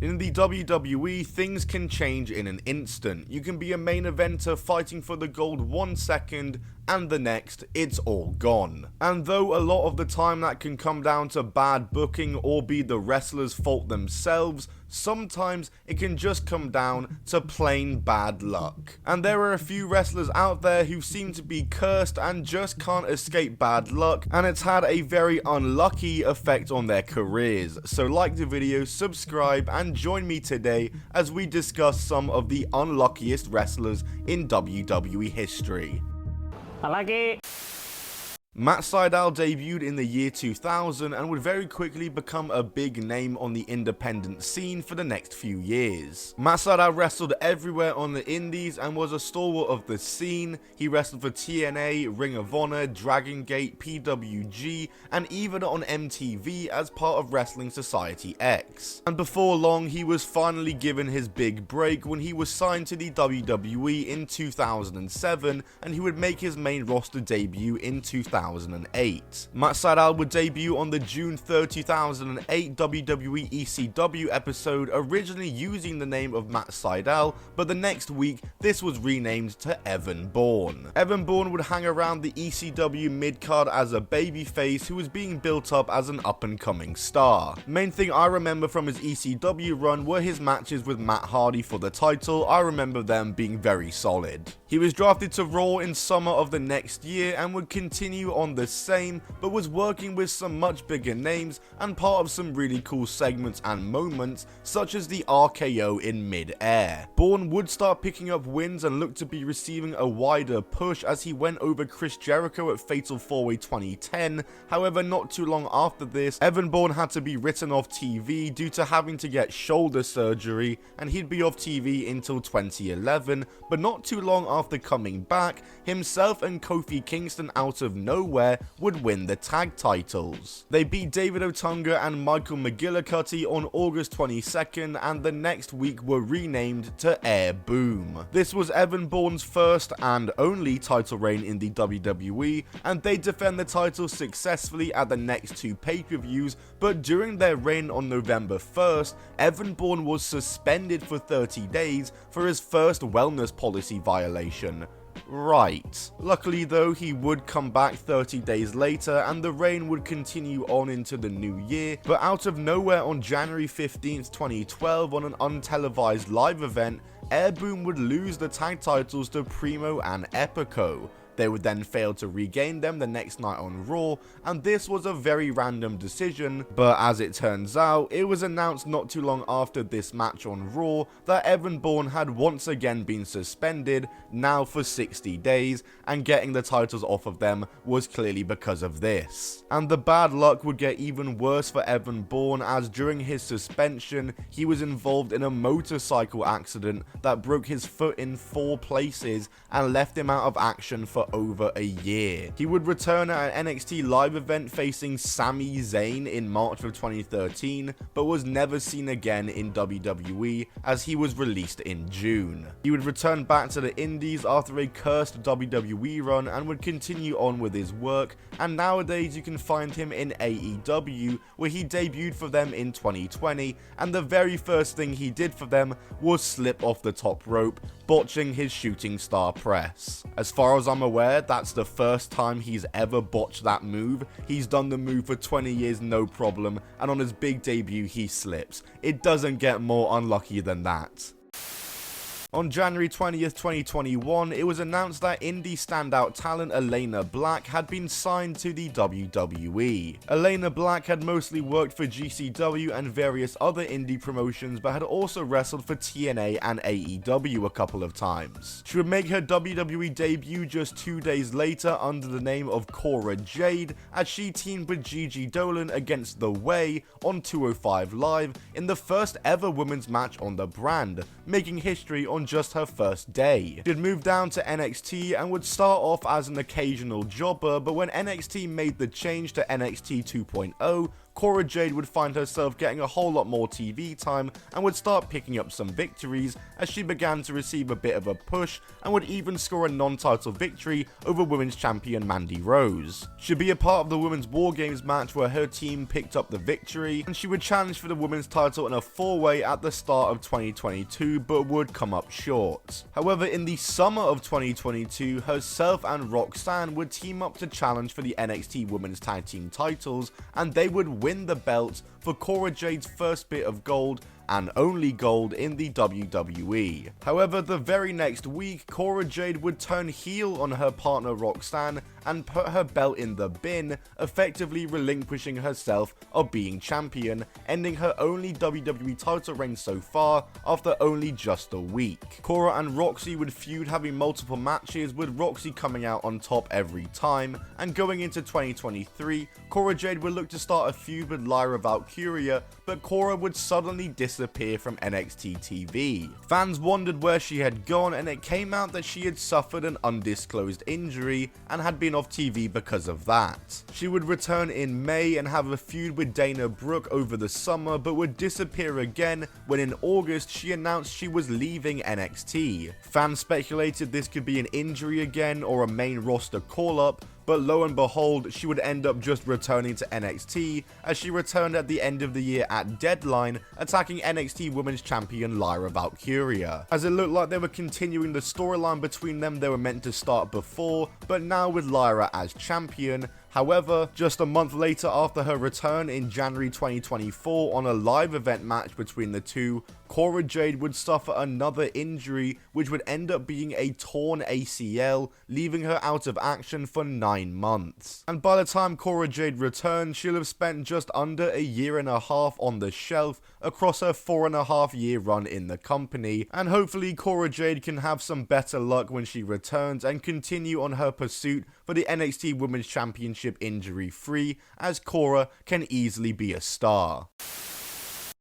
In the WWE, things can change in an instant. You can be a main eventer fighting for the gold 1 second, and the next, it's all gone. And though a lot of the time that can come down to bad booking or be the wrestler's fault themselves, sometimes it can just come down to plain bad luck. And there are a few wrestlers out there who seem to be cursed and just can't escape bad luck, and it's had a very unlucky effect on their careers. So like the video, subscribe, and join me today as we discuss some of the unluckiest wrestlers in WWE history. Unlucky. Matt Sydal debuted in the year 2000 and would very quickly become a big name on the independent scene for the next few years. Matt Sydal wrestled everywhere on the indies and was a stalwart of the scene. He wrestled for TNA, Ring of Honor, Dragon Gate, PWG, and even on MTV as part of Wrestling Society X. And before long, he was finally given his big break when he was signed to the WWE in 2007, and he would make his main roster debut in 2008. Matt Sydal would debut on the June 3, 2008 WWE ECW episode, originally using the name of Matt Sydal, but the next week this was renamed to Evan Bourne. Evan Bourne would hang around the ECW mid-card as a babyface who was being built up as an up-and-coming star. Main thing I remember from his ECW run were his matches with Matt Hardy for the title. I remember them being very solid. He was drafted to Raw in summer of the next year and would continue on the same, but was working with some much bigger names and part of some really cool segments and moments, such as the RKO in mid-air. Bourne would start picking up wins and looked to be receiving a wider push as he went over Chris Jericho at Fatal 4-Way 2010. However, not too long after this, Evan Bourne had to be written off TV due to having to get shoulder surgery, and he'd be off TV until 2011, but not too long after coming back, himself and Kofi Kingston out of nowhere would win the tag titles. They beat David Otunga and Michael McGillicuddy on August 22nd, and the next week were renamed to Air Boom. This was Evan Bourne's first and only title reign in the WWE, and they defend the title successfully at the next two pay-per-views, but during their reign on November 1st, Evan Bourne was suspended for 30 days for his first wellness policy violation. Right. Luckily though, he would come back 30 days later and the reign would continue on into the new year, but out of nowhere on January 15th, 2012 on an untelevised live event, Air Boom would lose the tag titles to Primo and Epico. They would then fail to regain them the next night on Raw, and this was a very random decision, but as it turns out, it was announced not too long after this match on Raw that Evan Bourne had once again been suspended, now for 60 days, and getting the titles off of them was clearly because of this. And the bad luck would get even worse for Evan Bourne, as during his suspension, he was involved in a motorcycle accident that broke his foot in 4 places and left him out of action for over a year. He would return at an NXT live event facing Sami Zayn in March of 2013, but was never seen again in WWE as he was released in June. He would return back to the indies after a cursed WWE run and would continue on with his work, and nowadays you can find him in AEW, where he debuted for them in 2020, and the very first thing he did for them was slip off the top rope, botching his shooting star press. As far as I'm aware, that's the first time he's ever botched that move. He's done the move for 20 years no problem, and on his big debut he slips. It doesn't get more unlucky than that. On January 20th, 2021, it was announced that indie standout talent Elena Black had been signed to the WWE. Elena Black had mostly worked for GCW and various other indie promotions, but had also wrestled for TNA and AEW a couple of times. She would make her WWE debut just 2 days later under the name of Cora Jade, as she teamed with Gigi Dolan against The Way on 205 Live in the first ever women's match on the brand, making history on just her first day. She'd moved down to NXT and would start off as an occasional jobber, but when NXT made the change to NXT 2.0, Cora Jade would find herself getting a whole lot more TV time and would start picking up some victories as she began to receive a bit of a push and would even score a non-title victory over Women's Champion Mandy Rose. She'd be a part of the Women's War Games match where her team picked up the victory, and she would challenge for the Women's title in a 4-way at the start of 2022 but would come up short. However, in the summer of 2022, herself and Roxanne would team up to challenge for the NXT Women's Tag Team titles, and they would win the belts for Cora Jade's first bit of gold and only gold in the WWE. However, the very next week, Cora Jade would turn heel on her partner Roxanne and put her belt in the bin, effectively relinquishing herself of being champion, ending her only WWE title reign so far after only just a week. Cora and Roxy would feud, having multiple matches, with Roxy coming out on top every time, and going into 2023, Cora Jade would look to start a feud with Lyra Valkyria, but Cora would suddenly disappear from NXT TV. Fans wondered where she had gone, and it came out that she had suffered an undisclosed injury and had been off TV because of that. She would return in May and have a feud with Dana Brooke over the summer, but would disappear again when in August she announced she was leaving NXT. Fans speculated this could be an injury again or a main roster call-up, but lo and behold, she would end up just returning to NXT, as she returned at the end of the year at Deadline, attacking NXT Women's Champion Lyra Valkyria. As it looked like they were continuing the storyline between them they were meant to start before, but now with Lyra as champion. However, just a month later after her return in January 2024 on a live event match between the two, Cora Jade would suffer another injury which would end up being a torn ACL, leaving her out of action for 9 months. And by the time Cora Jade returned, she'll have spent just under a year and a half on the shelf across her 4.5-year run in the company, and hopefully Cora Jade can have some better luck when she returns and continue on her pursuit for the NXT Women's Championship injury-free, as Cora can easily be a star.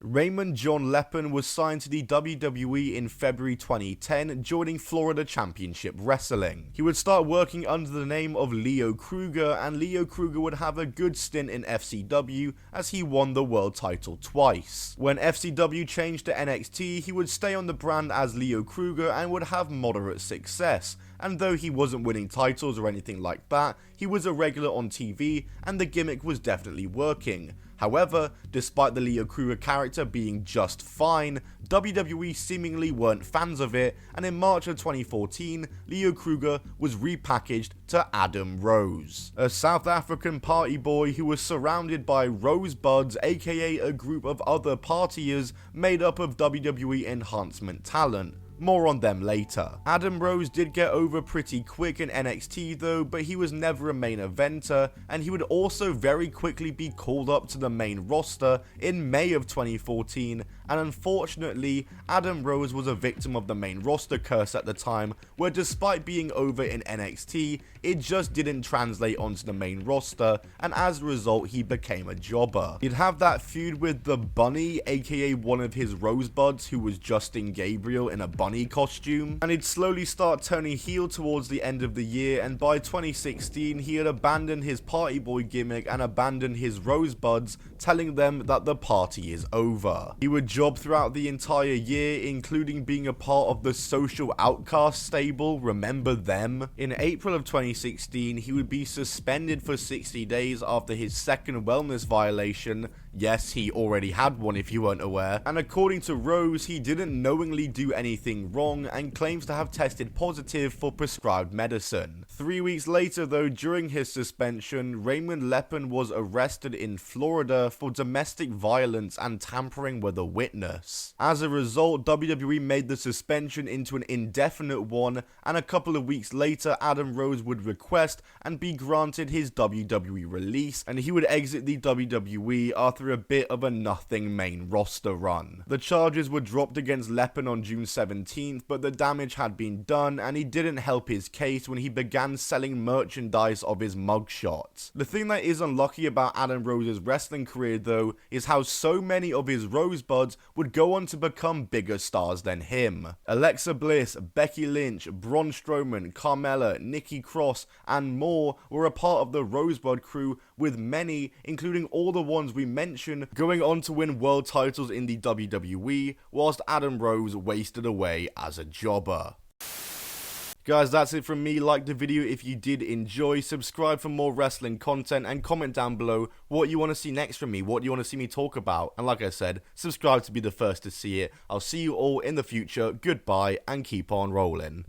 Raymond John Leppan was signed to the WWE in February 2010, joining Florida Championship Wrestling. He would start working under the name of Leo Kruger, and Leo Kruger would have a good stint in FCW as he won the world title twice. When FCW changed to NXT, he would stay on the brand as Leo Kruger and would have moderate success. And though he wasn't winning titles or anything like that, he was a regular on TV and the gimmick was definitely working. However, despite the Leo Kruger character being just fine, WWE seemingly weren't fans of it, and in March of 2014, Leo Kruger was repackaged to Adam Rose, a South African party boy who was surrounded by Rosebuds, aka a group of other partiers made up of WWE enhancement talent. More on them later. Adam Rose did get over pretty quick in NXT though, but he was never a main eventer, and he would also very quickly be called up to the main roster in May of 2014, and unfortunately, Adam Rose was a victim of the main roster curse at the time, where despite being over in NXT, it just didn't translate onto the main roster, and as a result, he became a jobber. He'd have that feud with the Bunny, aka one of his Rosebuds, who was Justin Gabriel in a bunny costume, and he'd slowly start turning heel towards the end of the year, and by 2016, he had abandoned his party boy gimmick and abandoned his Rosebuds, telling them that the party is over. He would job throughout the entire year, including being a part of the Social Outcast stable, remember them? In April of 2016, he would be suspended for 60 days after his second wellness violation. Yes, he already had one if you weren't aware, and according to Rose, he didn't knowingly do anything wrong and claims to have tested positive for prescribed medicine. 3 weeks later though, during his suspension, Raymond Leppan was arrested in Florida for domestic violence and tampering with a witness. As a result, WWE made the suspension into an indefinite one, and a couple of weeks later, Adam Rose would request and be granted his WWE release, and he would exit the WWE after a bit of a nothing main roster run. The charges were dropped against Leppan on June 17th, but the damage had been done, and he didn't help his case when he began selling merchandise of his mugshot. The thing that is unlucky about Adam Rose's wrestling career though, is how so many of his Rosebuds would go on to become bigger stars than him. Alexa Bliss, Becky Lynch, Braun Strowman, Carmella, Nikki Cross, and more were a part of the Rosebud crew with many, including all the ones we mentioned, going on to win world titles in the WWE, whilst Adam Rose wasted away as a jobber. Guys, that's it from me. Like the video if you did enjoy, subscribe for more wrestling content, and comment down below what you want to see next from me, what you want to see me talk about. And like I said, subscribe to be the first to see it. I'll see you all in the future. Goodbye, and keep on rolling.